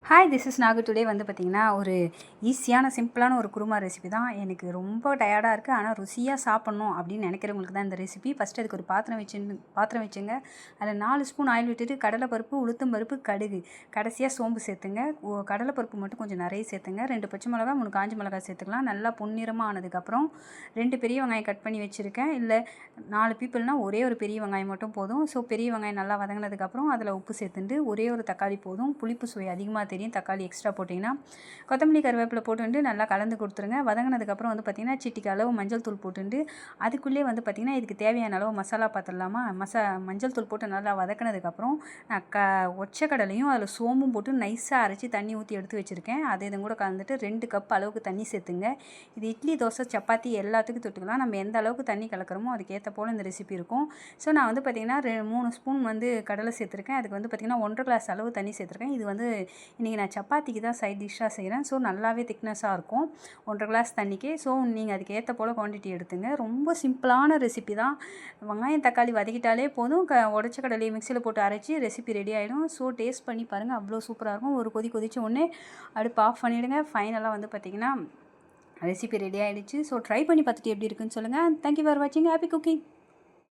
Hi this is Nagu. Today வந்து பார்த்திங்கன்னா ஒரு ஈஸியான சிம்பிளான ஒரு குருமா ரெசிபி தான். எனக்கு ரொம்ப டயர்டாக இருக்குது, ஆனால் ருசியாக சாப்பிட்ணும் அப்படின்னு நினைக்கிறவங்களுக்கு தான் இந்த ரெசிபி. ஃபஸ்ட்டு அதுக்கு ஒரு பாத்திரம் வச்சுங்க. அதில் 4 ஸ்பூன் ஆயில் விட்டுட்டு கடலைப்பருப்பு, உளுத்தம் பருப்பு, கடுகு, கடைசியாக சோம்பு சேர்த்துங்க. கடலைப்பருப்பு மட்டும் கொஞ்சம் நிறைய சேர்த்துங்க. 2 பச்சை மிளகா, 3 காஞ்ச மிளகாய் சேர்த்துக்கலாம். நல்லா பொன்னிறமாக ஆனதுக்கப்புறம் 2 பெரிய வெங்காயம் கட் பண்ணி வச்சுருக்கேன். இல்லை 4 பீப்புள்னால் ஒரே ஒரு பெரிய வெங்காயம் மட்டும் போதும். ஸோ பெரிய வெங்காயம் நல்லா வதங்கினதுக்கப்புறம் அதில் உப்பு சேர்த்துட்டு ஒரே ஒரு தக்காளி போதும். புளிப்பு சுவை அதிகமாக தெரியும் தக்காளி எக்ஸ்ட்ரா போட்டிங்கன்னா. கொத்தமல்லி கருவேப்பிலை போட்டு நல்லா கலந்து கொடுத்துருங்க. வதங்கினதுக்கப்புறம் வந்து பார்த்திங்கன்னா சிட்டிக்கு அளவு மஞ்சள் தூள் போட்டுட்டு அதுக்குள்ளே வந்து பார்த்திங்கன்னா இதுக்கு தேவையான அளவு மசாலா பார்த்துடலாமா. மஞ்சள் தூள் போட்டு நல்லா வதக்கினதுக்கப்புறம் நான் ஒச்சக்கடலையும் அதில் சோம்பும் போட்டு நைஸாக அரைச்சி தண்ணி ஊற்றி எடுத்து வச்சுருக்கேன். அது இதுவும் கூட கலந்துட்டு 2 கப் அளவுக்கு தண்ணி சேர்த்துங்க. இது இட்லி, தோசை, சப்பாத்தி எல்லாத்துக்கும் தொட்டுக்கலாம். நம்ம எந்த அளவுக்கு தண்ணி கலக்கிறோமோ அதுக்கேற்ற போல் இந்த ரெசிபி இருக்கும். ஸோ நான் வந்து பார்த்திங்கன்னா 3 ஸ்பூன் வந்து கடலை சேர்த்துருக்கேன். அதுக்கு வந்து பார்த்திங்கன்னா 1.5 கிளாஸ் அளவு தண்ணி சேர்த்துருக்கேன். இது வந்து இன்றைக்கி நான் சப்பாத்திக்கு தான் சைட் டிஷ்ஷாக செய்கிறேன். ஸோ நல்லாவே திக்னஸாக இருக்கும் 1.5 கிளாஸ் தண்ணிக்கு. ஸோ நீங்கள் அதுக்கு ஏற்ற போல் குவான்டிட்டி எடுத்துங்க. ரொம்ப சிம்பிளான ரெசிபி தான். வெங்காயம் தக்காளி வதக்கிட்டாலே போதும். உடச்ச கடலையை மிக்சியில் போட்டு அரைச்சி ரெசிபி ரெடி ஆகிடும். ஸோ டேஸ்ட் பண்ணி பாருங்கள், அவ்வளோ சூப்பராக இருக்கும். ஒரு கொதிச்ச உடனே அடுப்பு ஆஃப் பண்ணிவிடுங்க. ஃபைனலாக வந்து பார்த்திங்கன்னா ரெசிபி ரெடி ஆகிடுச்சு. ஸோ ட்ரை பண்ணி பார்த்துட்டு எப்படி இருக்குன்னு சொல்லுங்கள். தேங்க்யூ ஃபார் வாட்சிங். Happy cooking.